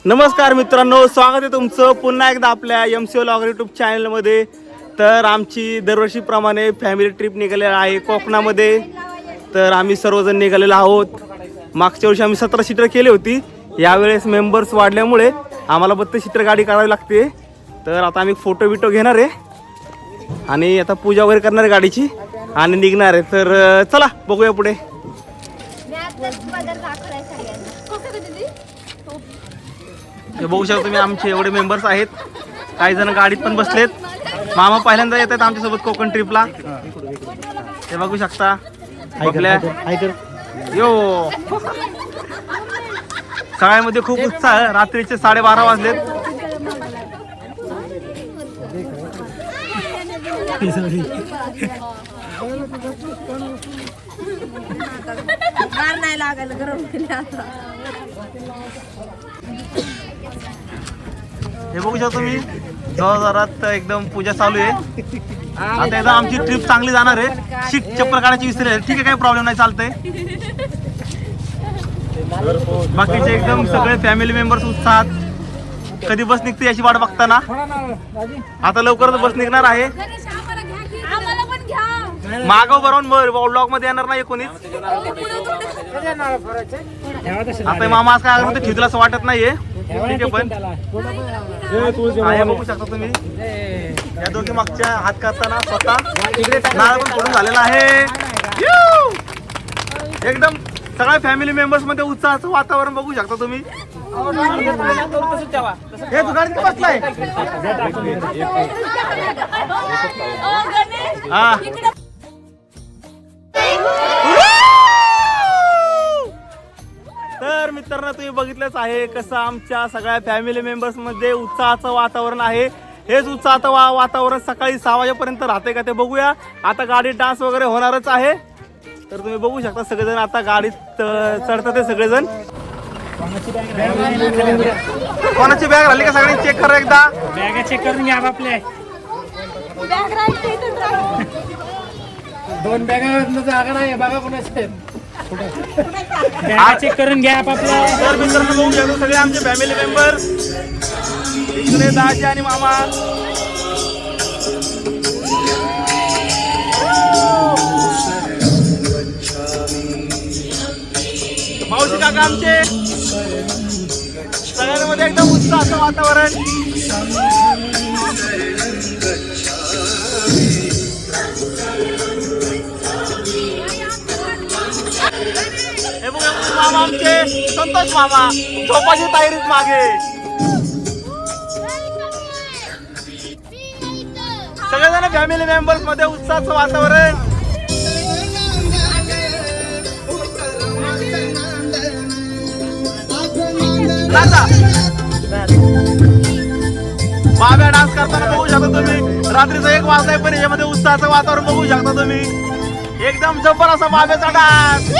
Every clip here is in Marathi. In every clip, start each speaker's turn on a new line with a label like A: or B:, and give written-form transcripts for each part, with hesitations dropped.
A: नमस्कार मित्रांनो, स्वागत आहे तुमचं पुन्हा एकदा आपल्या MCO व्लॉगर यूट्यूब चॅनलमध्ये. तर आमची दरवर्षीप्रमाणे फॅमिली ट्रिप निघालेली आहे कोकणामध्ये. तर आम्ही सर्वजण निघालेलो आहोत. मागच्या वर्षी आम्ही 17 सीटर केली होती. यावेळेस मेंबर्स वाढल्यामुळे आम्हाला 32 सीटर गाडी काढावी लागते. तर आता आम्ही फोटो बिटो घेणार आहे आणि आता पूजा वगैरे करणार आहे गाडीची आणि निघणार आहे. तर चला बघूया पुढे. हे बघू शकता तुम्ही, आमचे एवढे मेंबर्स आहेत. काही जण गाडीत पण बसलेत. मामा पहिल्यांदा येत आहेत आमच्यासोबत कोकण ट्रिपला. ते बघू शकता. बघल्या यो सगळ्यामध्ये खूप उत्साह. रात्रीचे 12:30 वाजलेत.
B: नाही लागायला गरम
A: हे बघू शकतो तुम्ही, जोरात एकदम पूजा चालू आहे. आता एकदा आमची ट्रिप चांगली जाणार आहे. शीट चप्पल काढायची विसरले. ठीक आहे, काही प्रॉब्लेम नाही, चालतंय. बाकीचे एकदम सगळे फॅमिली मेंबर्स उत्साहात. कधी बस निघते याची वाट बघताना. आता लवकरच बस निघणार आहे. मागव बरोबर ब्लॉग मध्ये येणार नाही कोणीच. आता मामा आज काय म्हणतो ठेवतील असं वाटत नाहीये. ठीक आहे, पण बघू शकता तुम्ही, या दोघी मागच्या हात करताना स्वतः नारळ पण फोडून झालेला आहे. एकदम सगळ्या फॅमिली मेंबर्स मध्ये उत्साहाचं वातावरण बघू शकता तुम्ही. हे तू गाडीत बसलाय. हा, तर मित्रांनो तुम्ही बघितलंच आहे कसं आमच्या सगळ्या फॅमिली मेंबर्स मध्ये उत्साहाचं वातावरण आहे. हेच उत्साहाचं वातावरण सकाळी 6 वाजेपर्यंत राहते का ते बघूया. आता गाडीत डान्स वगैरे होणारच आहे. तर तुम्ही बघू शकता सगळेजण आता गाडीत चढतात. ते सगळेजण कोणाची बॅग राहिली का सगळ्यांनी चेक करा एकदा.
C: बॅग चेक करून घ्या आपल्या. 2 बॅगा जागा नाही बघा कोणाचे. बॅग चेक करून घ्या आपापल्या.
A: तर मित्रांनो बघू शकतो सगळे आमचे फॅमिली मेंबर. इकडे दाजी आणि मामा. मावशी काका आमचे. सगळ्यांमध्ये एकदम उत्साहाचं वातावरण. हे बघा मामा आमचे संतोष मामा झोपाची तयारीत मागे. सगळेजण फॅमिली मेंबर्स मध्ये उत्साहाचं वातावरण. बाब्या डान्स करताना बघू शकता तुम्ही. रात्रीचं 1 वाजताय पण याच्यामध्ये उत्साहाचं वातावरण बघू शकता तुम्ही. एकदम जबर असा बाब्याचा डान्स.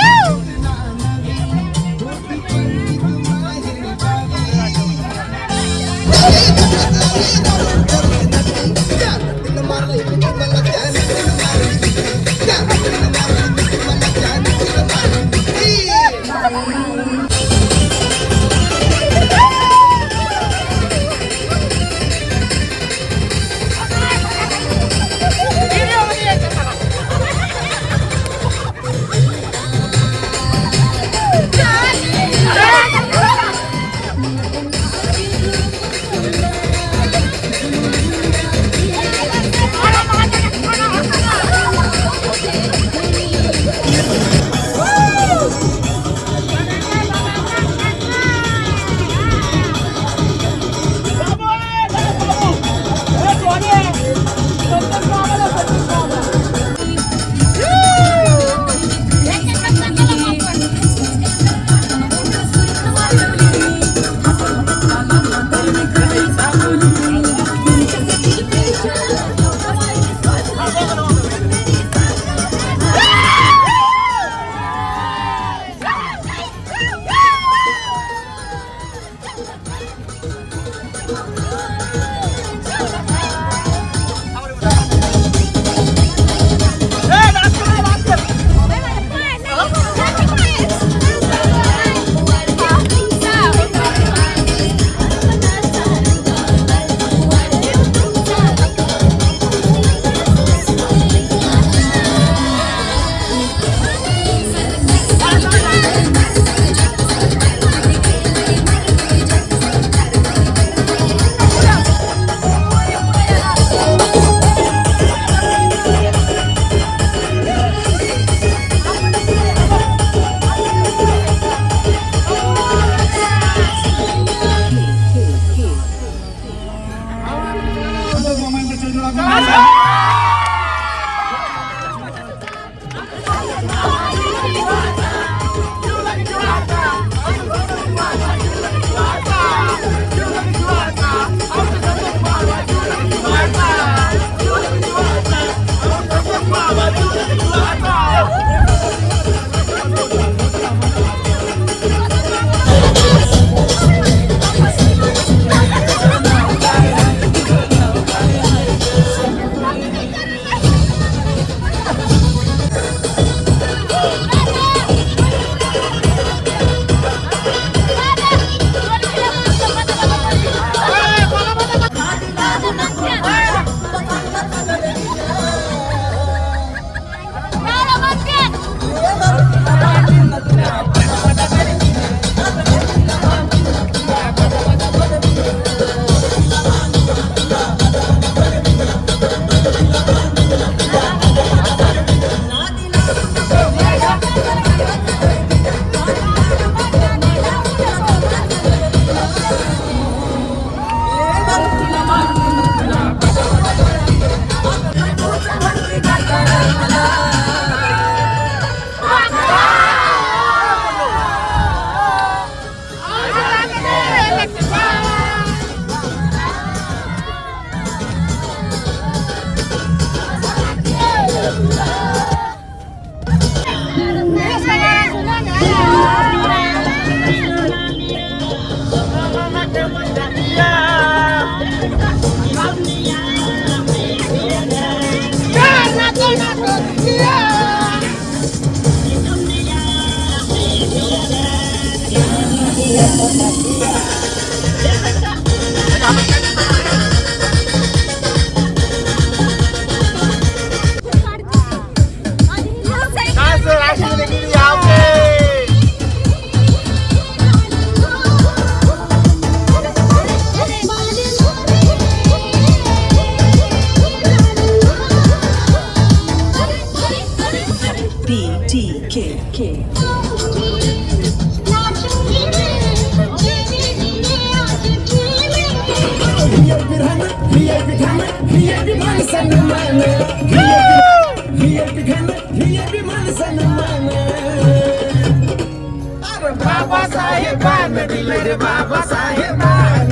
B: बाबासाहेबानं दिलं रे बाबासाहेबानं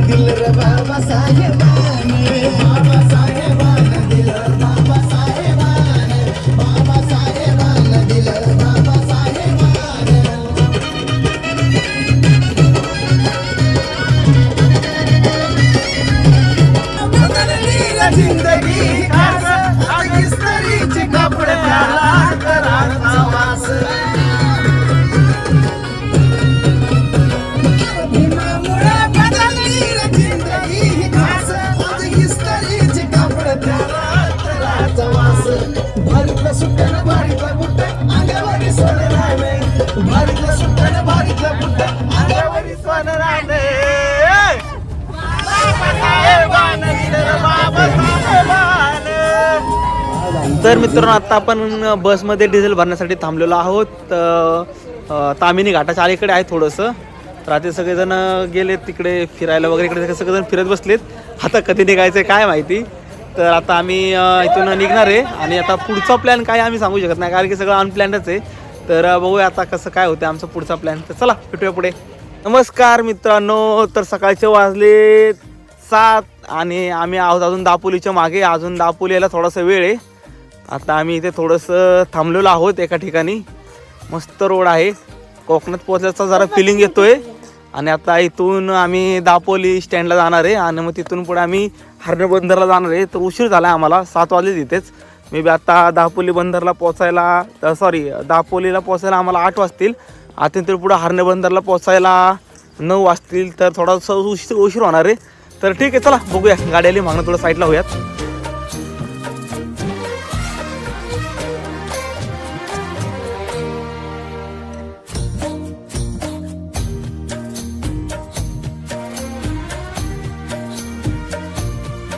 B: दिलं रे बाबासाहेबानं दिलं बाबासाहेबानं दिलं बदलली रे जिंदगी खास आज इस्त्रीचे कपडे घराचा वास
A: तर मित्रांनो आता आपण बसमध्ये डिझेल भरण्यासाठी थांबलेलो आहोत. तामिनी घाटाच्या अलीकडे आहे थोडंसं. रात्री सगळेजण गेलेत तिकडे फिरायला वगैरे. इकडे सगळेजण फिरत बसलेत. आता कधी निघायचं काय माहिती. तर आता आम्ही इथून निघणार आहे आणि आता पुढचा प्लॅन काय आम्ही सांगू शकत नाही कारण की सगळं अनप्लॅनच आहे. तर बघूया आता कसं काय होतं आमचा पुढचा प्लॅन. तर चला भेटूया पुढे. नमस्कार मित्रांनो. तर सकाळचे वाजले 7 आणि आम्ही आहोत अजून दापोलीच्या मागे. अजून दापोली यायला थोडासा वेळ आहे. आता आम्ही इथे थोडंसं थांबलेलो आहोत एका ठिकाणी. मस्त रोड आहे. कोकणात पोहोचल्याचा जरा फिलिंग येतोय. आणि आता इथून आम्ही दापोली स्टँडला जाणार आहे आणि मग तिथून पुढे आम्ही हरणे बंदरला जाणार आहे. तर उशीर झाला आहे आम्हाला. 7 वाजले तिथेच. मे बी आता दापोली बंदरला पोचायला दापोलीला पोचायला आम्हाला 8 वाजतील. आता तर पुढे हरणे बंदरला पोचायला 9 वाजतील. तर थोडासा उशीर होणार आहे. तर ठीक आहे चला बघूया. गाड्याला मागणं थोडं साईडला होऊयात.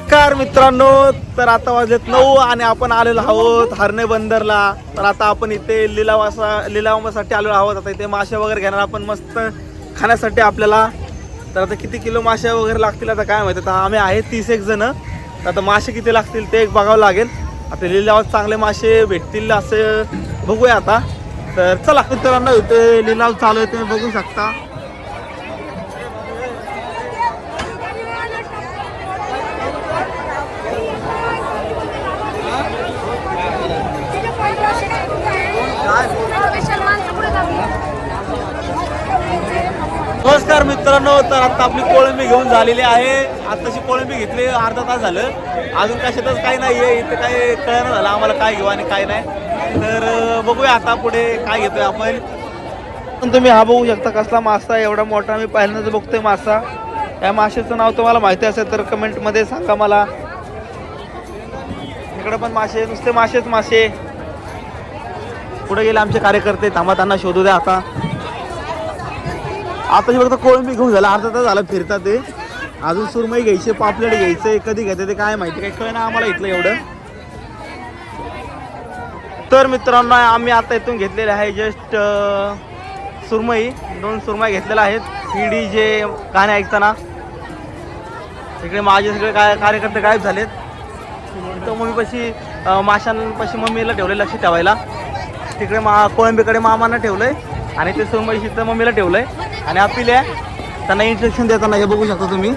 A: नमस्कार मित्रांनो. तर आता वाजलेत 9 आणि आपण आलेलो आहोत हरणे बंदरला. तर आता आपण इथे लिलावासाठी आलेलो आहोत. आता इथे मासे वगैरे घेणार आपण मस्त खाण्यासाठी आपल्याला. तर आता किती किलो मासे वगैरे लागतील आता काय माहिती. आता आम्ही आहे 31 जण. तर आता मासे किती लागतील ते एक बघावं लागेल. आता लिलावात चांगले मासे भेटतील असं बघूया आता. तर चला मित्रांनो इथे लिलाव चालू आहे तुम्ही बघू शकता. नमस्कार मित्रांनो. तर आता आपली कोळंबी घेऊन झालेली आहे. आताशी कोळंबी घेतली अर्धा तास झालं. अजून कशातच काही नाही आहे. इथं काही कळलं झालं आम्हाला काय घेऊ आणि काय नाही. तर बघूया आता पुढे काय घेतोय आपण. तुम्ही हा बघू शकता कसला मासा एवढा मोठा. मी पहिल्यांदाच बघतोय मासा. या माशाचं नाव तुम्हाला माहिती असेल तर कमेंटमध्ये सांगा मला. इकडे पण मासे नुसते मासेच मासे. पुढे गेले आमचे कार्यकर्ते. थांबा त्यांना शोधू द्या. आता फक्त कोळंबी घेऊन झाला अर्धा तास झाला फिरतात ते. अजून सुरमई घ्यायचे पापलेट घ्यायचे. कधी घेते ते काय माहिती. काही कळना आम्हाला इथलं एवढं. तर मित्रांनो आम्ही आता इथून घेतलेले आहे जस्ट सुरमई. 2 सुरमई घेतलेल्या आहेत. पिढी जे गाणे ऐकताना इकडे माझे सगळे कार्यकर्ते गायब झालेत. तर मम्मीपाशी माशांपाशी मम्मीला ठेवले लक्ष ठेवायला. तिकडे कोळंबीकडे मामांना ठेवलंय आणि ते सुरमईशी तर मम्मीला ठेवलंय. आणि आपल्या त्यांना इंस्ट्रक्शन देताना हे बघू शकता तुम्ही.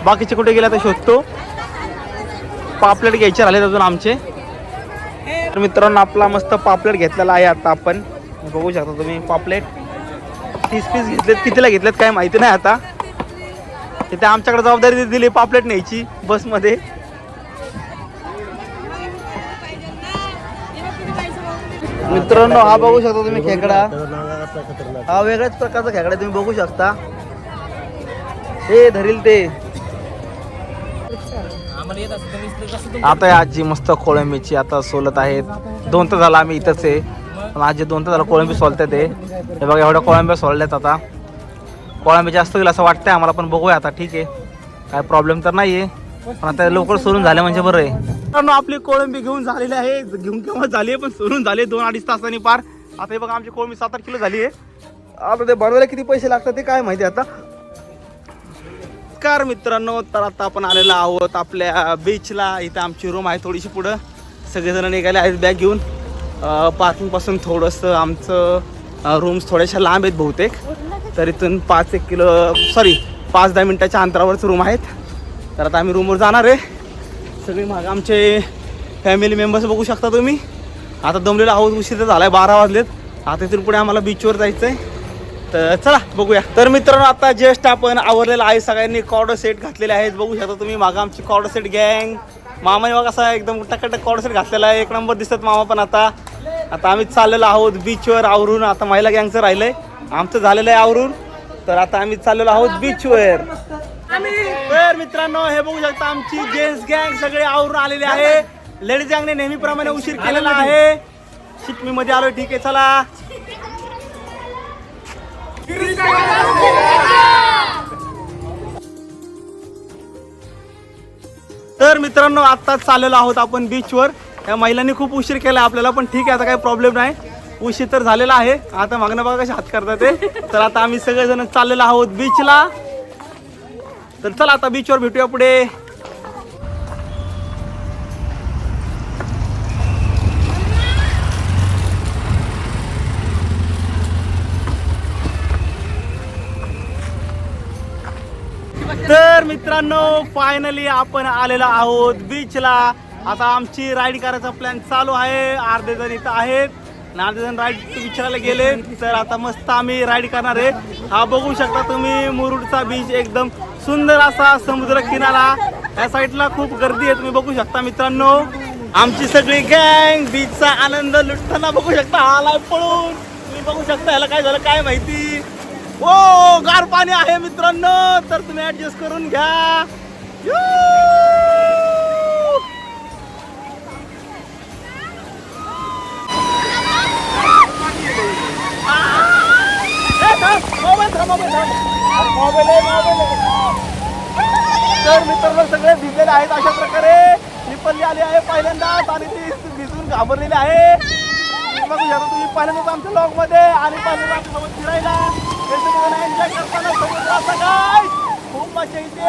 A: बाकीचे कुठे गेले तर शोधतो. पापलेट घ्यायचे राहिले अजून आमचे. तर मित्रांनो आपला मस्त पापलेट घेतलेला आहे आता आपण. बघू शकता तुम्ही पापलेट 30 पीस घेतलेत. कितीला घेतलेत काय माहिती नाही. आता तिथे आमच्याकडे जबाबदारी दिली पापलेट न्यायची बसमध्ये. मित्रांनो हा बघू शकता तुम्ही खेकडा. हा वेगळ्याच प्रकारचा खेकडा तुम्ही बघू शकता. हे धरील ते. आता या आजी मस्त कोळंबीची आता सोलत आहेत. 2 तास झाला आम्ही इथंच आहे. पण आजी 2 तास झाला कोळंबी सोलतात ते. हे बघा एवढ्या कोळंब्या सोलल्यात. आता कोळंबी जास्त होईल असं वाटतंय आम्हाला. पण बघूया आता. ठीक आहे काय प्रॉब्लेम तर नाही आहे. पण आता लवकर सोडून झाले म्हणजे बरं आहे. आपली कोळंबी घेऊन झालेली आहे. घेऊन केव्हा झाली आहे पण सोडून झाली 2-2.5 तासांनी पार. आता हे बघा आमची कोळंबी 7-8 किलो झाली आहे. आता ते बनवायला किती पैसे लागतात ते काय माहिती आता. नमस्कार मित्रांनो, तर आता आपण आलेलो आहोत आपल्या बीचला. इथं आमची रूम आहे थोडीशी पुढं. सगळेजण निघाले आहेत बॅग घेऊन. पार्किंगपासून थोडंसं आमचं रूम्स थोड्याशा लांब आहेत बहुतेक. तर इथून 5-10 मिनटाच्या अंतरावरच रूम आहेत. तर आता आम्ही रूमवर जाणार आहे. सगळे मागं आमचे फॅमिली मेंबर्स बघू शकता तुम्ही. आता दमलेलो आहोत, उशीर तर झाला आहे, 12 वाजलेत. आता इथून पुढे आम्हाला बीचवर जायचं आहे. तर चला बघूया. तर मित्रांनो आता जस्ट आपण आवरलेलं आहे. सगळ्यांनी कॉर्डर सेट घातलेले आहेत, बघू शकता तुम्ही. मागं आमची कॉर्डर सेट गँग. मामाने बघा असा एकदम टकाटक कॉर्डर सेट घातलेला आहे. 1 नंबर दिसतात मामा पण. आता आम्ही चाललेलो आहोत बीचवर आवरून. आता महिला गँगचं राहिलं आहे, आमचं झालेलं आहे आवरून. तर आता आम्ही चाललेलो आहोत बीचवर. तर मित्रांनो हे बघू शकता आमची जेंट्स गँग सगळे आवरून आलेले आहे. लेडीज गँगने नेहमीप्रमाणे उशीर केलेला आहे. शिकमी मध्ये आलोय, ठीक आहे चला. तर मित्रांनो आत्ताच चाललेलो आहोत आपण बीचवर. या महिलांनी खूप उशीर केला आपल्याला, पण ठीक आहे आता काही प्रॉब्लेम नाही. उशीर तर झालेला आहे. आता मागणं बघा कसे हात करतात ते. तर आता आम्ही सगळेजण चाललेलो आहोत बीचला. तर चला आता बीचवर भेटूया पुढे. तर मित्रांनो फायनली आपण आलेलो आहोत बीचला. आता आमची राईड करायचा प्लॅन चालू आहे. अर्धे जण इथं आहेत आणि अर्धे जण राईड विचारायला गेले. तर आता मस्त आम्ही राईड करणार आहे. हा बघू शकता तुम्ही मुरुडचा बीच, एकदम सुंदर असा समुद्र किनारा. या साईडला खूप गर्दी आहे, तुम्ही बघू शकता मित्रांनो. आमची सगळी गँग बीचचा आनंद लुटताना बघू शकता. आलाय पळून, तुम्ही बघू शकता. याला काय झालं काय माहिती. ओ गार पाणी आहे मित्रांनो, तर तुम्ही ऍडजस्ट करून घ्या. तर मित्रांनो सगळे भिजलेले आहेत अशा प्रकारे. ही पल्ली आली आहे पहिल्यांदाच आणि ती भिजून घाबरलेली आहे. बघू शकता तुम्ही पहिल्यांदाच आमच्या लॉग मध्ये आणि पहिल्यांदा आमच्यासोबत फिरायला एन्जॉय करताना समुद्राचा काय खूप मजा येते.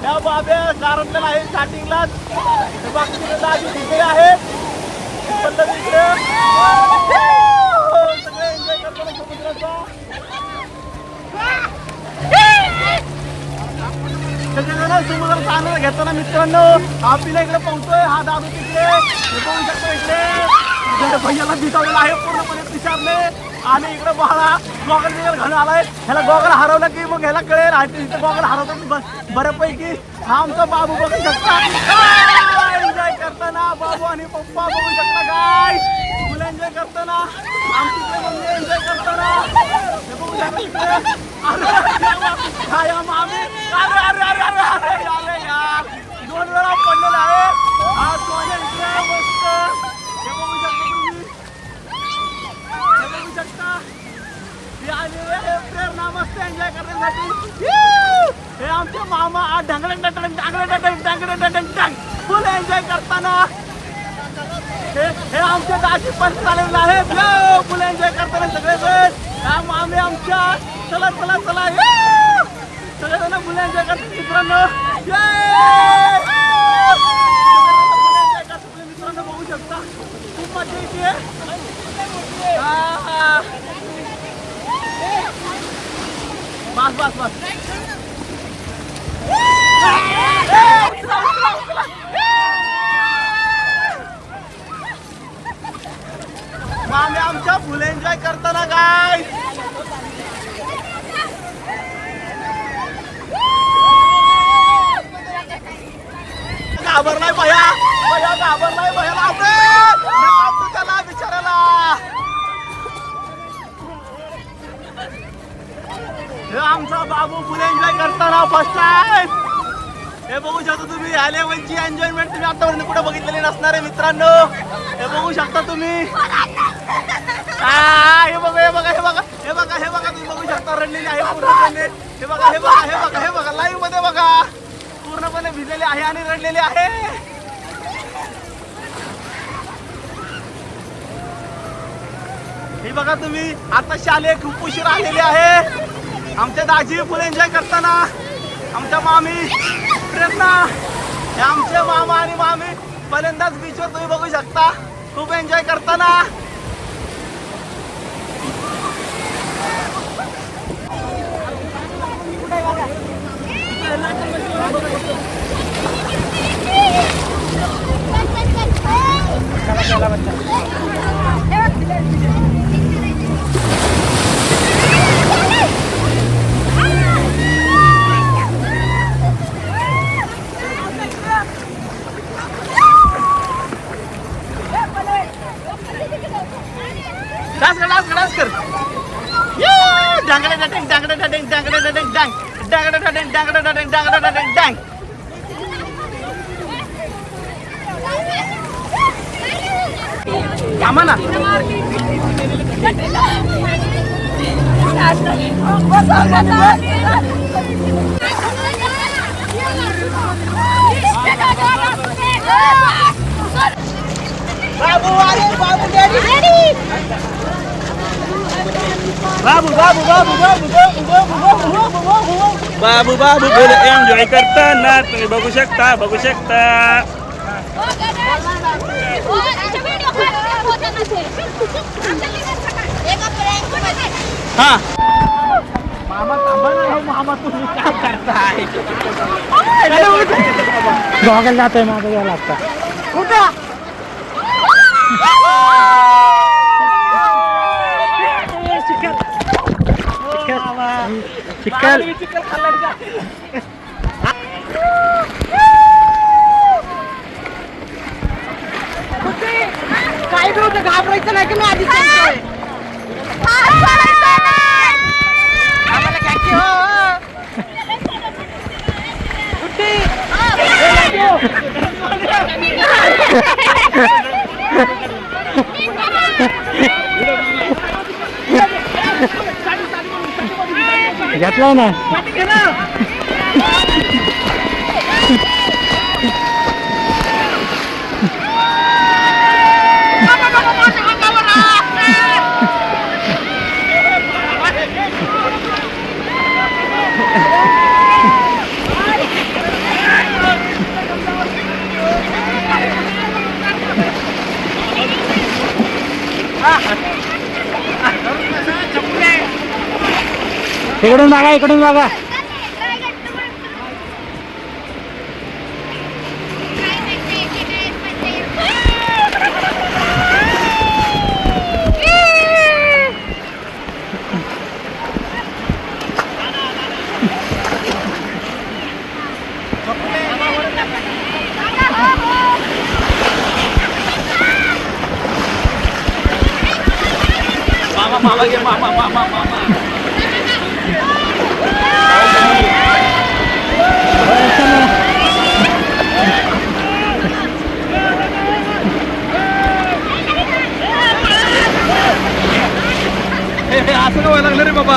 A: त्या बाब्या गारटलेला आहे स्टार्टिंगलाच. बाकी दाजी भिजलेले आहेत सगळे एन्जॉय करताना समुद्राचा. सगळेजण समुद्राचा आनंद घेताना मित्रांनो. आपल्याला इकडे पोहतोय, हा दादू तिकडे बघू शकतो. इकडे भैयाला भिजवलेला आहे पूर्णपणे तुषारने. आणि इकडे बाळा गॉगल घालून आलाय. ह्याला गॉगल हरवलं की मग ह्याला कळेल. आणि इथे गॉगल हरवतो बऱ्यापैकी. हा आमचा बाबू बघू शकता एन्जॉय करताना. बाबू आणि पप्पा बघू शकता काय मुलं एन्जॉय करताना. आमची इकडे मम्मी एन्जॉय करताना. हे बघू शकता इकडे मामी. अरे अरे अरे अरे अरे आले यार, 2 वेळा पडलेला आहे. हा सोने इकडे मस्त. हे बघू शकता तुम्ही, हे बघू शकता. हे आलेले हे प्रेरणा मस्त एन्जॉय करण्यासाठी. हे आमचे मामा ढांगडे फुल एन्जॉय करताना. हे आमचे दाजी पण चाललेले आहेत फुल एन्जॉय करताना सगळेजण. ह्या मामी आमच्या चला चला चला सगळेजण फुल एन्जॉय करतात मित्रांनो. मित्रांनो बघू शकता खूप मजा येते. बस बस बस. मामी आमच्या फुल एन्जॉय करताना काय घाबरलाय भया. भया घाबरलाय भयाला त्याला बिचारायला. हे आमचा बाबू फुल एन्जॉय करताना फर्स्ट टाइम. हे बघू शकता तुम्ही. ह्या लेवलची एन्जॉयमेंट तुम्ही आतापर्यंत कुठे बघितलेली नसणार आहे मित्रांनो. हे बघू शकता तुम्ही. हे बघा हे बघा हे बघा हे बघा हे बघा तुम्ही बघू शकता रडलेली आहे पूर्णपणे. हे बघा हे बघा हे बघा हे बघा लाईव्ह मध्ये बघा पूर्णपणे भिजलेले आहे आणि रडलेले आहे. ही बघा तुम्ही आता शालेय खूप उशीर आलेली आहे. आमच्या दाजी फुल एन्जॉय करताना, आमच्या मामी प्रेरणा, हे आमचे मामा आणि मामी पहिल्यांदाच बीचवर तुम्ही बघू शकता खूप एन्जॉय करताना. डान्स कर थांबा ना. बाबू अरे बाबू बाबू बाबू बाबू बाबू बाबू बाबू बोल एन्जॉय करताना तुम्ही बघू शकता. हा मामा थांबा ना. मामा तुम्ही काय करताय?
C: गॉगल जातोय माझं यायला आता.
A: कुठं
C: चिकल
B: काय बी होतं घाबरायचं नाही की मी आधी सांगतोय. आम्हाला घ्या की हो.
C: घेतलाय ना. इकडून बघा.
A: मामा घे मामा. असं काय व्हायला लागलं रे बाबा?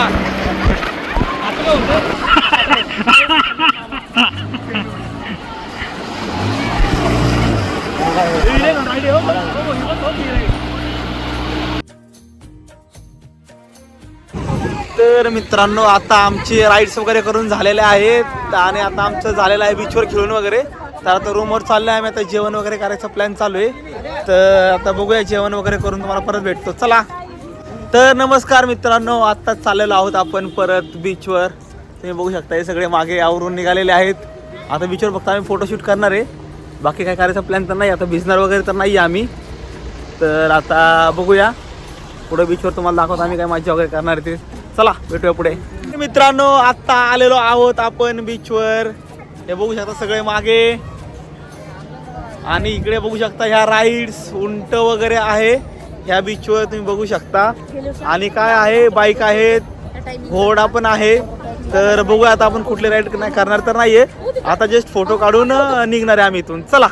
A: असं काय होतं? तर मित्रांनो आता आमचे राईड्स वगैरे करून झालेले आहेत आणि आता आमचं झालेलं आहे बीचवर खेळून वगैरे. तर आता रूमवर चाललो आहे आम्ही. आता जेवण वगैरे करायचा प्लॅन चालू आहे. तर आता बघूया जेवण वगैरे करून तुम्हाला परत भेटतो. चला. तर नमस्कार मित्रांनो, आत्ताच चाललेलो आहोत आपण परत बीचवर. तुम्ही बघू शकता हे सगळे मागे आवरून निघालेले आहेत. आता बीचवर फक्त आम्ही फोटोशूट करणार आहे. बाकी काय करायचा प्लॅन तर नाही. आता भिजणार वगैरे तर नाही आम्ही. तर आता बघूया पुढे बीचवर तुम्हाला दाखवतो आम्ही काय मजा वगैरे करणार आहे ते. चला भेटूया पुढे. मित्रांनो आत्ता आलेलो आहोत आपण बीचवर. हे बघू शकता सगळे मागे आणि इकडे बघू शकता ह्या राईड्स उंट वगैरे आहे ह्या बीचवर तुम्ही बघू शकता. आणि काय आहे बाईक आहेत, घोडा पण आहे. तर बघूया आता आपण कुठले राईड नाही करणार तर नाहीये. आता जस्ट फोटो काढून निघणार आहे आम्ही इथून. चला.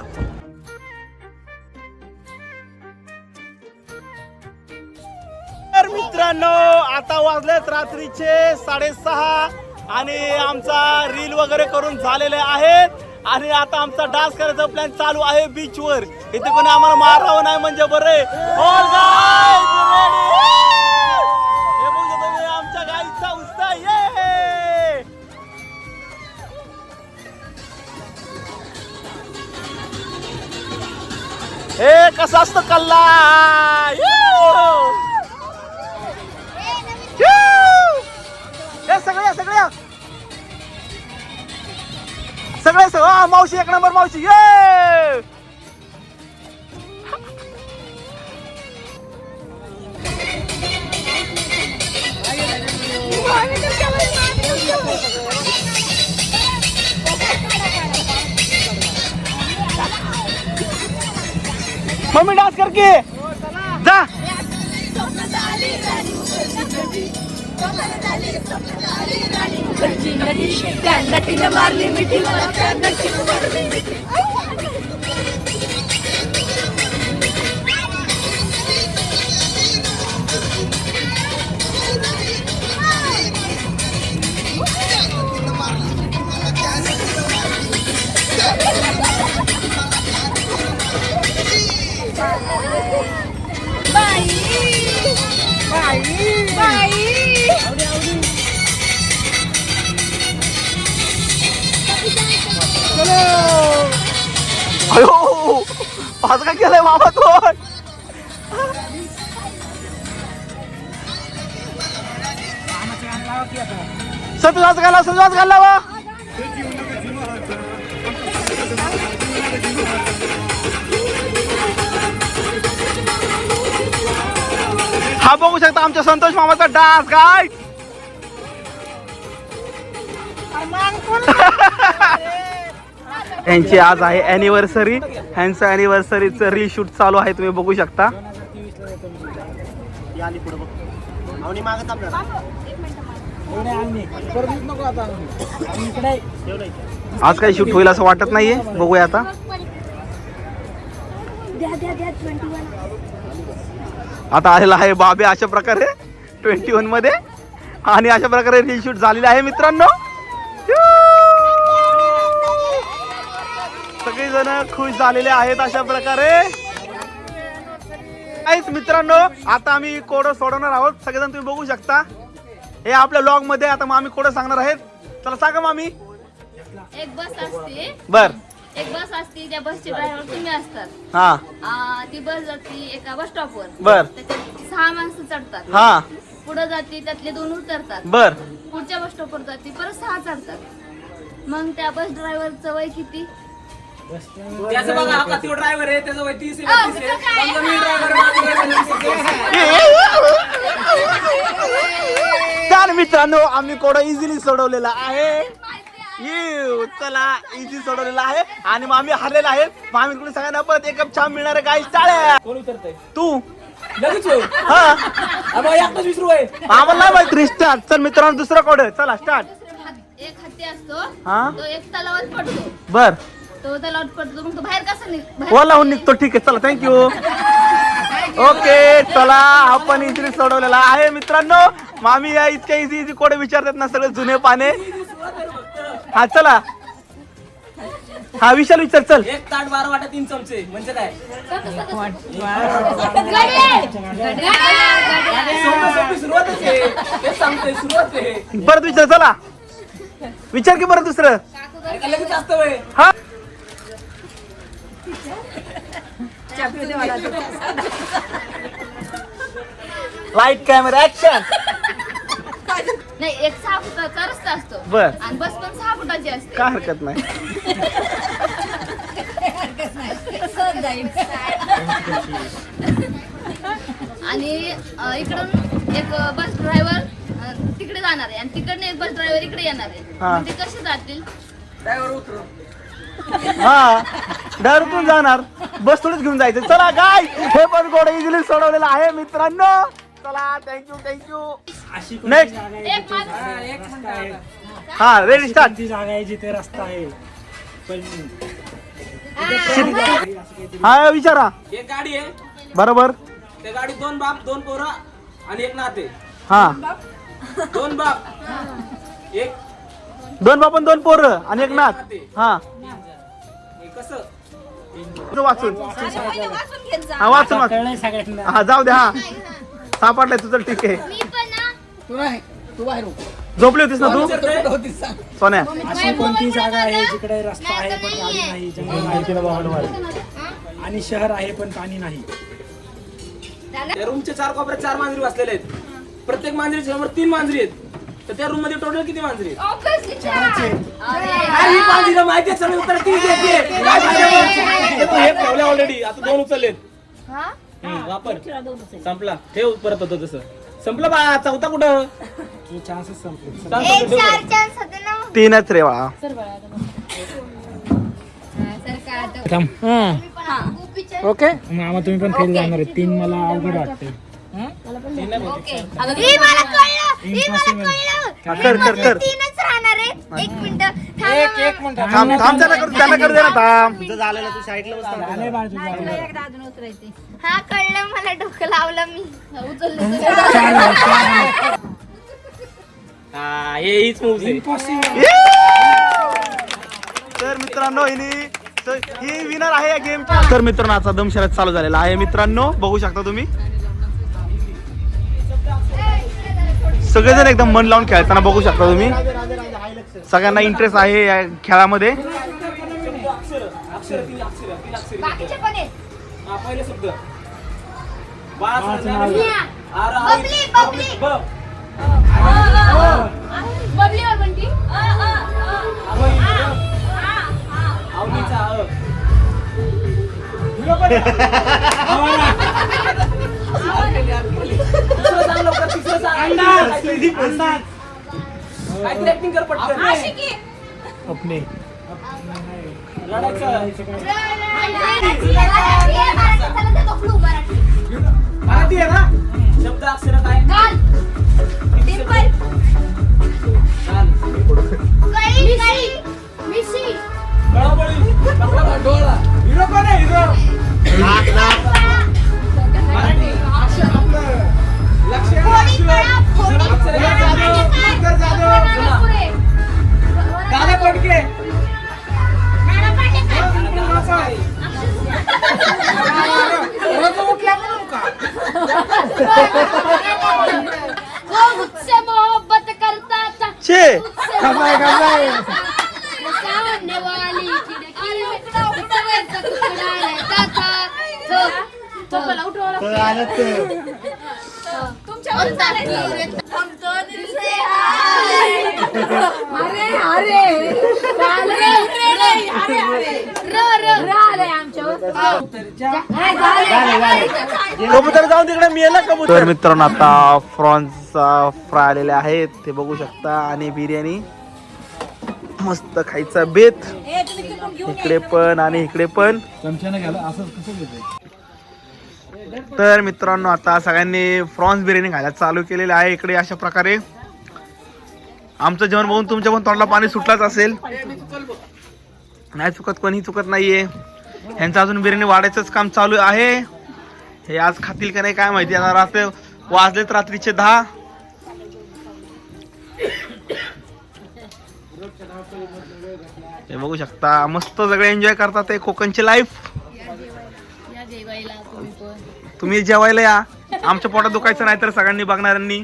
A: तर मित्रांनो आता वाजलेत रात्रीचे 6:30 आणि आमचा रील वगैरे करून झालेले आहेत. आणि आता आमचा डान्स करायचा प्लॅन चालू आहे बीचवर. इथे कोणी आम्हाला मारावं नाही म्हणजे बरे. All guys ready. कसा असतो कल्ला. सगळ्या सगळ्या सगळ्या मावशी एक नंबर मावशी. ये मम्मी डान्स करके जा. अयो आज काय केलंय मामा तो. सतलाच घाला वा. हा बघू शकता आमच्या संतोष मामाचा डान्स काय. यांची आज आहे अॅनिव्हर्सरी. ह्यांचं अॅनिव्हर्सरीचं रील शूट चालू आहे, तुम्ही बघू शकता. आज काही शूट होईल असं वाटत नाहीये, बघूया आता. आता आलेला आहे बाबे अशा प्रकारे 21 मध्ये आणि अशा प्रकारे रील शूट झालेले आहे मित्रांनो. सगळे जण खुश झालेले आहेत अशा प्रकारे. मित्रांनो आता आम्ही कोडं सोडवणार आहोत, सगळेजण तुम्ही बघू शकता. हे आपल्या ब्लॉग मध्ये आता मामी कोडं सांगणार आहेत. चला सांगा मामी.
D: एक बस असते,
A: बर.
D: एक बस असते, त्या बसचे ड्रायव्हर तुम्ही असतात.
A: हा
D: ती बस जाते एका बस स्टॉपवर.
A: बर.
D: त्याच्यात 6 माणसं चढतात.
A: हा
D: पुढे जाते त्यातले 2 उतरतात.
A: बर.
D: पुढच्या बस स्टॉपवर जाते परत 6 चढतात. मग त्या बस ड्रायव्हरचं वय किती?
B: त्याचं बघा हा तो ड्रायव्हर आहे, त्याचं वय 30 आहे 32 आहे. समजा मी ड्रायव्हर
A: तर मित्रांनो आम्ही कोडं इझिली सोडवलेला आहे. चला इझी सोडवलेला आहे आणि मामी हरलेला आहे. मामीकडून सगळ्यांना परत एक कप चहा मिळणार आहे. काय टाळ्या.
B: कोण उतरतंय
A: तू
B: लगेच
A: हा
B: एकच 20 रुपये
A: आम्हाला नाही माहिती. स्टार्ट. चल मित्रांनो दुसरा कोड चला स्टार्ट.
D: एक हत्ती असतो,
A: हा
D: तो एक तलावात पडतो.
A: बर.
D: तो तलावात पडतो, मग तो बाहेर कसा निघ?
A: ओला होऊन निघतो. ठीक आहे चला थँक्यू. ओके चला आपण इझिली सोडवलेला आहे मित्रांनो. मामी या इतक्या इझी कोड विचारतात ना सगळे जुने पाने. हा चला हा विशाल विचार चल.
B: एक ताट 12 वाटा 3 चमचे म्हणजे काय? सोपी सुरुवातच आहे, ते सांगतोय सुरुवात आहे.
A: परत विचार चला. विचार की परत दुसरं.
B: लगेच असतं वय.
A: हा लाईट कॅमेरा ऍक्शन.
D: नाही, एक 6 फुटाचा रस्ता असतो.
A: बर.
D: आणि बस पण 6 फुटाची असते.
A: काय हरकत नाही.
D: आणि इकडून एक बस ड्रायव्हर तिकडे जाणार आहे आणि तिकडनं एक बस ड्रायव्हर इकडे येणार आहे.
A: हा.
D: मग ते कसे जातील?
B: ड्रायव्हर उतरू.
A: हा डायरेक्टून जाणार. बस थोडीच घेऊन जायचं. चला गाय हे पण कोड इझिली सोडवलेलं आहे मित्रांनो. चला थँक्यू. नेक्स्ट.
D: एक माणूस
B: एक मिनिट.
A: हा रेडी स्टार्ट.
C: ती जागा आहे जिथे रस्ता आहे पण
A: हा विचारा.
B: एक गाडी आहे,
A: बरोबर.
B: त्या गाडीत 2 बाप 2 पोरं आणि एक नाते.
A: हा
B: 2 बाप एक
A: 2 बाप 2 पोरं आणि एक नात. हा
B: हे कसं
A: वाचून
D: वाचून घेत जा.
A: हा वाचून
C: कळलंय सगळ्यांना.
A: हा जाऊ दे. हा सापडलाय तुझं ठीक आहे.
D: मी पण ना,
B: तू नाही, तू बाहेर हो.
A: झोपली होतीस ना तू
B: होतीस सांग.
A: सोन्या.
C: अशी कोणती जागा आहे जिकडे रस्ता आहे पण गाडी नाही, जंगल आहे. आणि शहर आहे पण पाणी नाही.
B: त्या रूमच्या 4 कोपऱ्यात 4 मांजरी बसलेल्या आहेत. प्रत्येक मांजरी समोर 3 मांजरी आहेत. तर त्या रूम मध्ये टोटल किती मांजरी आहेत? ही मांजरी माहिती आहे, सगळं उत्तर तीच देते. काय फायदा मग? तू हे ठेवलं ऑलरेडी, आता 2 उचललेत. वापर संपला, ठेव परत होतो तसं. संपलं बा, चौथा कुठं?
C: तुझे चान्सेस संपले.
A: तीनच रे बाळा.
C: ओके मामा तुम्ही पण फेल जाणार आहे. 3 मला अवघड वाटते.
A: कर थांब त्याला करू दे ना थांब.
E: हा कळलं मला, डोकं लावलं मी.
B: हा, हीच मूव्ह आहे.
A: तर मित्रांनो ही विनर आहे या गेम. तर मित्रांनो आता दमशरात चालू झालेला आहे मित्रांनो, बघू शकता तुम्ही. सगळेजण एकदम मन लावून खेळताना बघू शकता तुम्ही. सगळ्यांना इंटरेस्ट आहे या खेळामध्ये.
E: बाकीचे पण आहेत.
B: पहिले शब्द ऍक्टिंग कर पटकन.
C: अपने
B: मराठी आहे ना? शब्द अक्षर काय? कळापळी. डोळा. हिरो कोण आहे? हिरो. मराठी. अक्षर आपलं. लक्ष. दादा पडके.
E: मुझसे मोहब्बत करता था,
A: छे
E: सामने वाली खिड़की में टुकड़ा रहता था. हम तो दिल से
A: कबूतर जाऊन तिकडे मिळाला कबूतर. तर मित्रांनो आता प्रॉन्स फ्राय आलेले आहेत ते बघू शकता. आणि बिर्याणी मस्त खायचा बेत इकडे पण आणि इकडे पण. तर मित्रांनो आता सगळ्यांनी प्रॉन्स बिर्याणी खायला चालू केलेली आहे इकडे. अशा प्रकारे आमचं जेवण बघून तुमच्या पण तोंडला पाणी सुटलाच असेल. नाही चुकत, कोणी चुकत नाहीये. ह्यांचं अजून बिर्याणी वाढायचंच काम चालू आहे. हे आज खातील का नाही काय माहिती. आता रात्री वाजलेत रात्रीचे 10. हे बघू शकता मस्त सगळे एन्जॉय करतात ते कोकणची लाईफ. तुम्ही जेवायला या, आमच्या पोटात दुखायचं नाही तर सगळ्यांनी बघणाऱ्यांनी.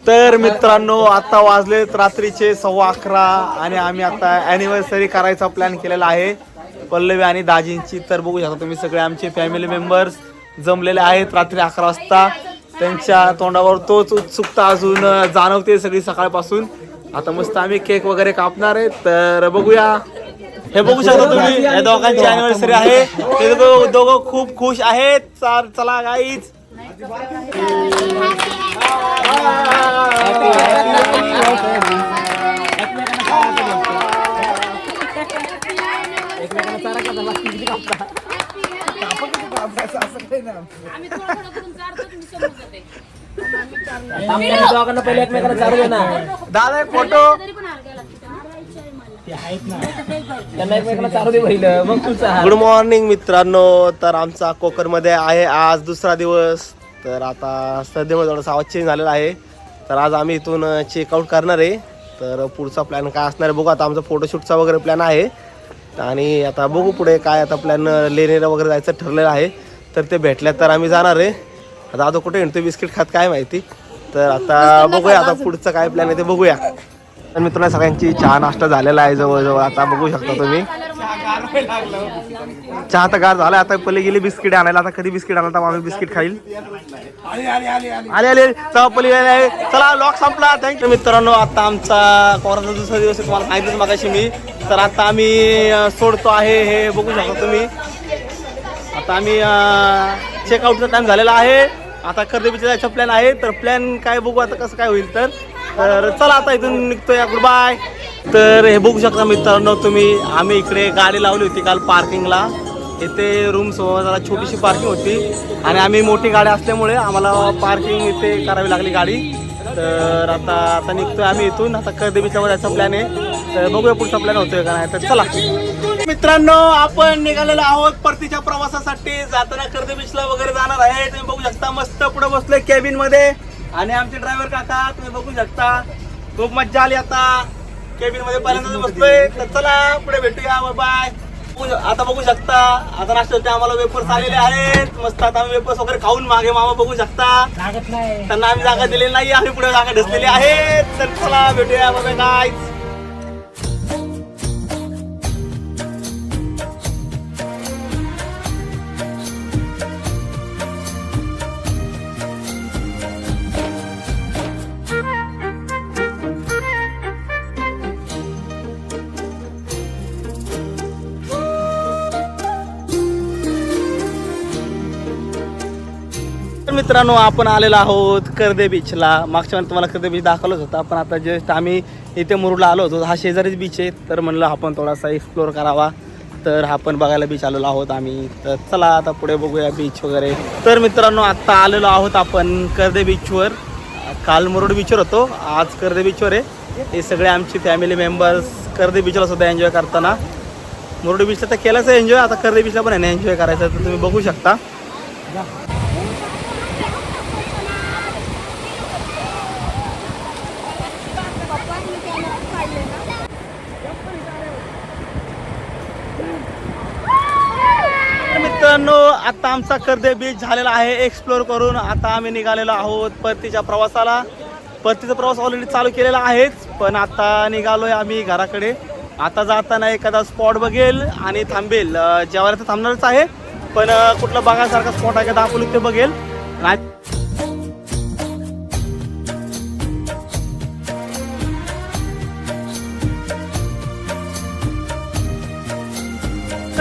A: तर मित्रांनो आता वाजलेत रात्रीचे 11:15 आणि आम्ही आता अॅनिव्हर्सरी करायचा प्लॅन केलेला आहे पल्लवी आणि दाजींची. तर बघू शकता तुम्ही सगळे आमचे फॅमिली मेंबर्स जमलेले आहेत रात्री 11 वाजता. त्यांच्या तोंडावर तोच उत्सुकता अजून जाणवते सगळी सकाळपासून. आता मस्त आम्ही केक वगैरे कापणार आहे. तर बघूया. हे बघू शकता तुम्ही या दोघांची अॅनिव्हर्सरी आहे. ते दोघं खूप खुश आहेत. चला गाईज.
B: पहिले एकमेकांना चालू दे ना.
A: दादा एक फोटो.
B: त्यांना एकमेकांना चालू दे पहिलं, मग तुझा.
A: गुड मॉर्निंग मित्रांनो. तर आमचा कोकणमध्ये आहे आज दुसरा दिवस. तर आता सध्यामध्ये थोडासा आवाज चेंज झालेला आहे. तर आज आम्ही इथून चेकआउट करणार आहे. तर पुढचा प्लॅन काय असणार आहे बघू. आता आमचा फोटोशूटचा वगैरे प्लॅन आहे आणि आता बघू पुढे काय. आता प्लॅन लेणीला वगैरे जायचं ठरलेलं आहे. तर ते भेटल्या तर आम्ही जाणार आहे. आता कुठे हिंडतो बिस्किट खात काय माहिती. तर आता बघूया आता पुढचं काय प्लॅन आहे ते बघूया. तर मित्रांनो सगळ्यांची चहा नाश्ता झालेला आहे जवळजवळ. आता बघू शकता तुम्ही चहा तर गार झाला. आता पहिले गेली बिस्किट आणायला. आता कधी बिस्किट आणला तर आम्ही बिस्किट खाईल. आले चला लॉक संपला. थँक्यू मित्रांनो. आता आमचा कोरोनाचा दुसरा दिवस आहे तुम्हाला सांगितलं मगाशी मी. तर आता आम्ही सोडतो आहे हे बघू शकता तुम्ही. आता आम्ही चेकआउटचा टाइम झालेला आहे. आता कर्दबीचला जायचा प्लॅन आहे. तर प्लॅन काय बघू आता कसं काय होईल. तर चला आता इथून निघतोय. Goodbye. तर हे बघू शकता मित्रांनो तुम्ही आम्ही इकडे गाडी लावली होती काल पार्किंगला. इथे रूम समोर जरा छोटीशी पार्किंग होती आणि आम्ही मोठी गाडी असल्यामुळे आम्हाला पार्किंग इथे करावी लागली गाडी. तर आता निघतोय आम्ही इथून. आता कर्दबीचला जायचा प्लॅन आहे. तर बघूया पुढचा प्लॅन होतोय का नाही. तर चला मित्रांनो आपण निघालेलो आहोत परतीच्या प्रवासासाठी. जाताना कर्दबीचला वगैरे जाणार आहे. तुम्ही बघू शकता मस्त पुढे बसलोय केबिन मध्ये आणि आमचे ड्रायव्हर काका तुम्ही बघू शकता. खूप मज्जा आली. आता केबिन मध्ये पहिल्यांदाच बसलोय. तर चला पुढे भेटूया. बाय. आता बघू शकता आता नाश्त्याचे आम्हाला वेपर्स आलेले आहेत मस्त. आता आम्ही वेपर्स वगैरे खाऊन मागे मामा बघू शकता त्यांना आम्ही जागा दिलेली नाही. आम्ही पुढे जागा ढसलेली आहेत. तर चला भेटूया. Bye guys. मित्रांनो आपण आलेलो आहोत कर्दे बीचला. मागच्या वेळेला तुम्हाला कर्दे बीच दाखवलंच होता. पण आता जस्ट आम्ही इथे मुरुडला आलो होतो. हा शेजारीच बीच आहे. तर म्हणलं आपण थोडासा एक्सप्लोअर करावा. तर आपण बघायला बीच आलेलो आहोत आम्ही. तर चला आता पुढे बघूया बीच वगैरे. तर मित्रांनो आत्ता आलेलो आहोत आपण कर्दे बीचवर. काल मुरुड बीचवर होतो. आज कर्दे बीचवर आहे. हे सगळे आमची फॅमिली मेंबर्स कर्दे बीचला सुद्धा एन्जॉय करताना. मुरुड बीचला तर केलंच आहे एन्जॉय. आता कर्दे बीचला पण आहे ना एन्जॉय करायचं. तर तुम्ही बघू शकता. मित्रांनो आता आमचा कर्दे बीच झालेला आहे एक्सप्लोअर करून. आता आम्ही निघालेलो आहोत परतीच्या प्रवासाला. परतीचा प्रवास ऑलरेडी चालू केलेला आहेच. पण आता निघालोय आम्ही घराकडे. आता जाताना एखादा स्पॉट बघेल आणि थांबेल. जेवायला तर थांबणारच आहे. पण कुठला बघायसारखा स्पॉट आहे का आपण ते बघेल.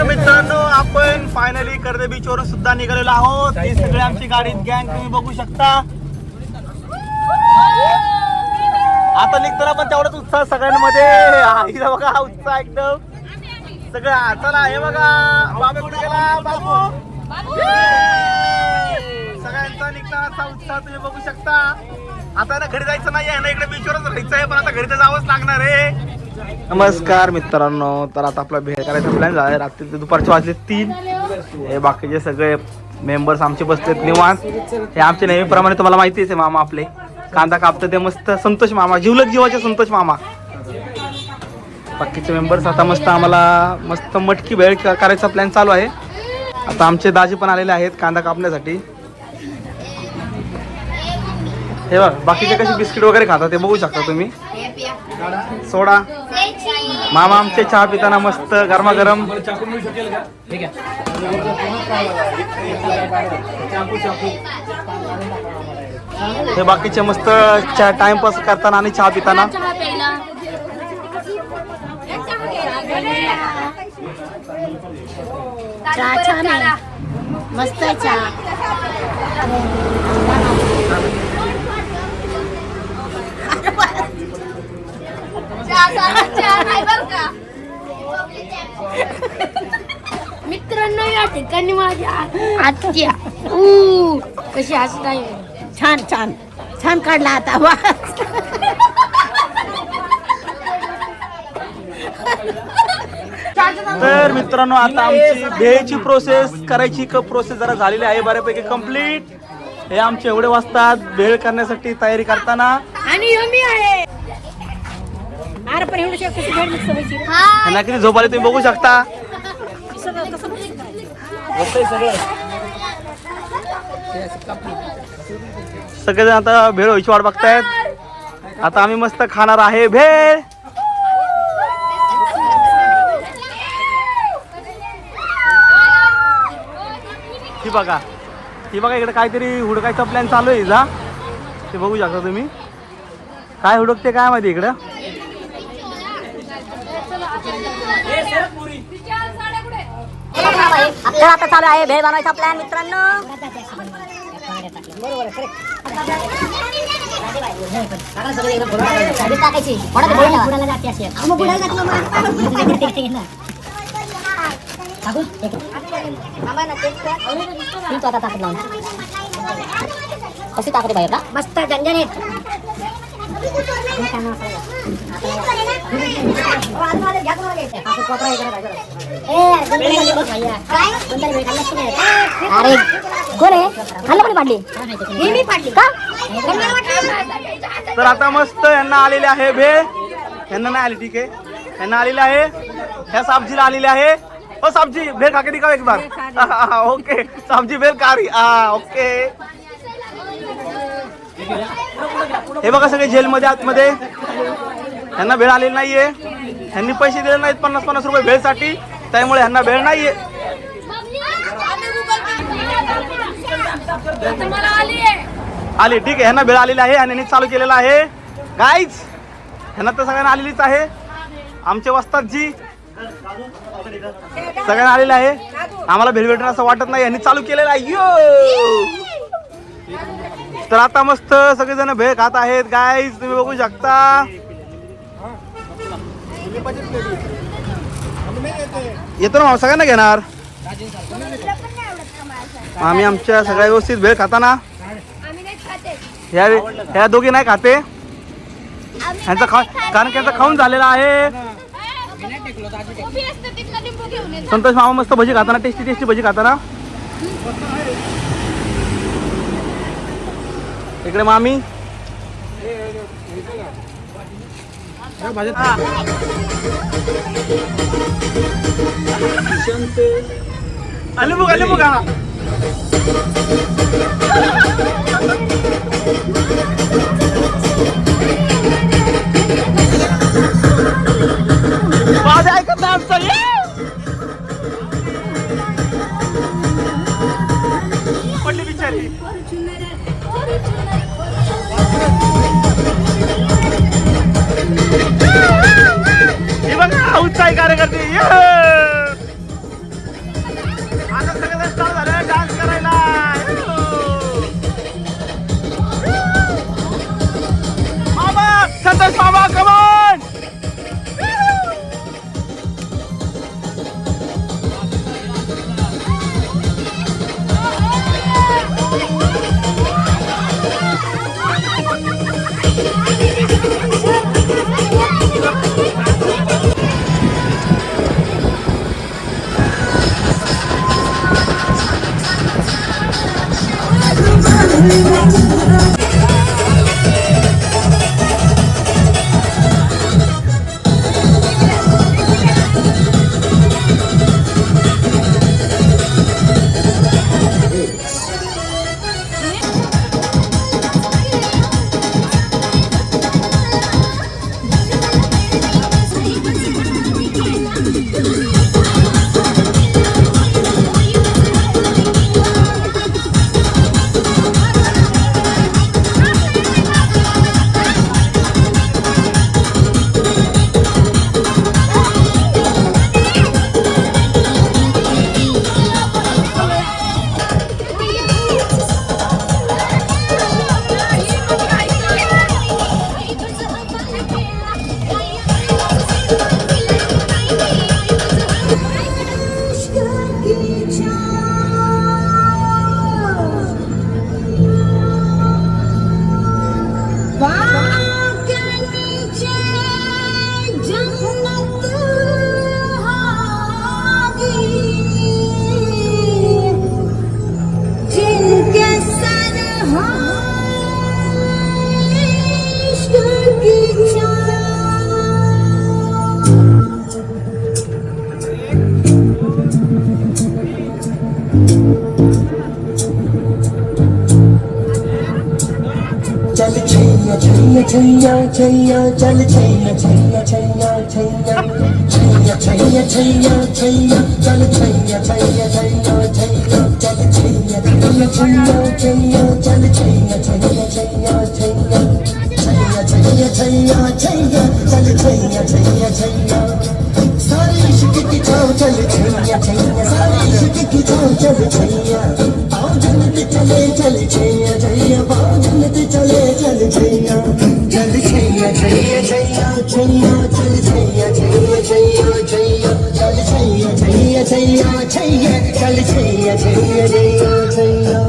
A: मित्रांनो आपण फायनली कर्दे बीच वरून सुद्धा निघालेलो आहोत. ही सगळी आमची गाडीत गँग तुम्ही बघू शकता. आता निघताना पण तेवढाच उत्साह सगळ्यांमध्ये. इथं बघा हा उत्साह एकदम सगळं. चला हे बघा बाबू कुठे गेला. बाबू सगळ्यांचा निघतानाचा उत्साह तुम्ही बघू शकता. आता ना घरी जायचं नाही आहे ना इकडे बीचवरच राहायचं आहे. पण आता घरी तर जावंच लागणार आहे. नमस्कार मित्रांनो. तर आता आपला भेळ करायचा प्लॅन झाला. रात्री दुपारचे वाजले 3. हे बाकीचे सगळे मेंबर्स आमचे बसलेत निवांत. हे आमचे नेहमीप्रमाणे तुम्हाला माहितीच आहे मामा आपले कांदा कापतात ते मस्त. संतोष मामा जीवलग जीवाचे संतोष मामा. बाकीचे मेंबर्स आता मस्त आम्हाला मस्त मटकी भेळ करायचा प्लॅन चालू आहे. आता आमचे दाजी पण आलेले आहेत कांदा कापण्यासाठी. हे बघ बाकीचे कसे बिस्किट वगैरे खातात ते बघू शकता तुम्ही. सोडा मामा आमचे चहा पिताना मस्त गरमागरम. हे बाकीचे मस्त टाइमपास करताना आणि चहा पिताना.
E: छान आहे मस्त आहे चहा. मित्रांनो या ठिकाणी माझ्या आत्या कशी हसताय. छान छान छान काढला आता आवाज.
A: तर मित्रांनो आता आमची भेळची प्रोसेस करायची प्रोसेस जरा झालेली आहे बऱ्यापैकी कंप्लीट. हे आमचे एवढे वाजतात भेळ करण्यासाठी तयारी करताना.
E: आणि यम्मी आहे. अरे पण एवढं कशी भेळ मिक्स व्हायची.
A: ह्यांना किती झोप आली तुम्ही बघू शकता. सगळेजण आता भेळ व्हायची वाट बघतायत. आता आम्ही मस्त खाणार आहे भेळ. ही बघा इकडे काहीतरी हुडकायचा प्लॅन चालू आहे जा. ते बघू शकता तुम्ही काय हुडकते काय माहिती इकडं.
E: तर आता चालू आहे भेळ बनवायचा प्लॅन मित्रांनो. कशी टाकते बाहेर का मस्त झणझणीत. अरे कोण आहे खाल्लं पण पाडली मी पाडली का.
A: तर आता मस्त यांना आलेले आहे भेळ. यांना नाही आली ठीक आहे. यांना आलेले आहे ह्या साबजीला आलेले आहे. ओ साबजी भेळ खा के दिखाओ एक बार. ओके साबजी भेळ कारी ओके. हे बघा सगळे जेलमध्ये आतमध्ये यांना भेळ आलेली नाहीये. यांनी पैसे दिले नाहीत 50-50 रुपये भेळसाठी. त्यामुळे यांना भेळ नाहीये. आली ठीक आहे. यांना भेळ आलेली आहे आणि यांनी चालू केलेला आहे गाईज. यांना तर सगळ्यांना आलेलीच आहे. आमचे वस्तादजी सगळ्यांना आलेले आहे. आम्हाला भेळ भेटणार असं वाटत नाही. यांनी चालू केलेलं आहे. यो तर आता मस्त सगळेजण भेळ खात आहेत गाईज. तुम्ही बघू शकता. येतो ना सगळ्यांना घेणार. आम्ही आमच्या सगळ्या व्यवस्थित भेळ खाताना ह्या दोघी नाही खाते. ह्यांचा कारण त्यांचा खाऊन झालेला आहे. संतोष मामा मस्त भजी खाताना टेस्टी भजी खाताना. इकडे मामी आलू बघा माझं ऐकत नाही आमचं. पडली बिचारी. हे बघा उत्साही कार्यकर्ते. आता सगळं स्टार्ट झालं डान्स करायला. मामा संतोष मामा कमॉन.
F: छैया छैया चल छैया छैया छैया छैया छैया छैया छैया छैया चल छैया छैया छैया छैया चल छैया छैया छैया चल छैया छैया छैया छैया छैया छैया छैया छैया चल छैया छैया छैया सारी इश्क की छाव चल छैया छैया सारी इश्क की छाव चल छैया आओ जन्नत चले चल छैया छैया आओ जन्नत चले चल छैया चल छैया छैया छैया छैया चल छैया छैया छैया छैया चल छैया छैया छैया छैया चल छैया छैया छैया छैया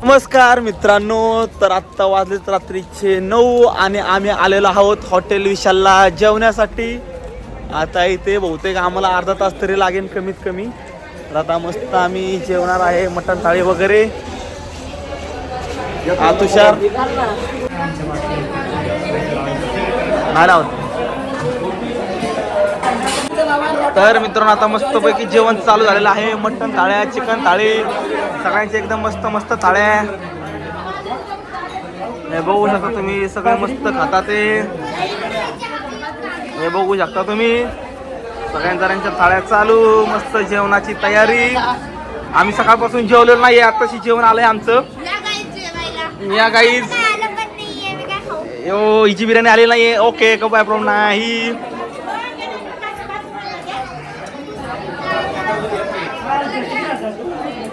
A: नमस्कार मित्रांनो, तर आत्ता वाजलेत रात्रीचे 9 आणि आम्ही आलेलो आहोत हॉटेल विशालला जेवण्यासाठी. आता इथे बहुतेक आम्हाला अर्धा तास तरी लागेल कमीत कमी. तर आता मस्त आम्ही जेवणार आहे, मटण थाळी वगैरे. तुषार आला होता. तर मित्रांनो आता मस्तपैकी जेवण चालू झालेलं आहे. मटण थाळ्या, चिकन थाळी, सगळ्यांचे एकदम मस्त मस्त थाळ्या. हे बघू शकता तुम्ही, सगळे मस्त खाता ते. हे बघू शकता तुम्ही, सगळ्यांच्या थाळ्या चालू, मस्त जेवणाची तयारी. आम्ही सकाळपासून जेवलेलो नाही, आताशी जेवण आलंय आमचं. या गाईज, यो हिची बिर्याणी आलेली नाहीये. ओके, काय प्रॉब्लेम नाही.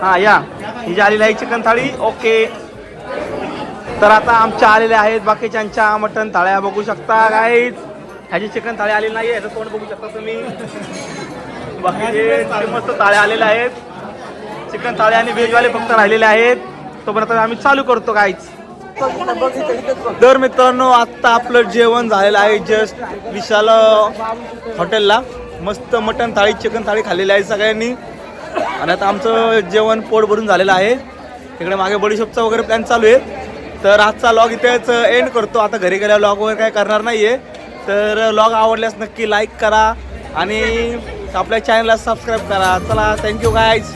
A: हा या, ही जी आलेली आहे चिकन थाळी. ओके, तर आता आमच्या आलेल्या आहेत बाकीच्यांच्या मटण थाळ्या. बघू शकता गाईज, ह्याची चिकन थाळी आलेली नाही, ह्याचं तोंड बघू शकता तुम्ही. बाकीचे मस्त थाळ्या आलेल्या आहेत. चिकन थाळी आणि व्हेजवाले फक्त राहिलेले आहेत. तोपर्यंत आम्ही चालू करतो गाईज. तर मित्रांनो आत्ता आपलं जेवण झालेलं आहे जस्ट विशाल हॉटेलला. मस्त मटण थाळी, चिकन थाळी खाल्लेली आहे सगळ्यांनी. आणि आता आमचं जेवण पोट भरून झालेलं आहे. इकडे मागे बडीशॉपचा वगैरे प्लॅन चालू आहे. तर आजचा लॉग इथेच एंड करतो. आता घरी गेल्यावर लॉग वगैरे काय करणार नाही आहे. तर लॉग आवडल्यास नक्की लाईक करा आणि आपल्या चॅनलला सबस्क्राईब करा. चला, थँक्यू गाईज.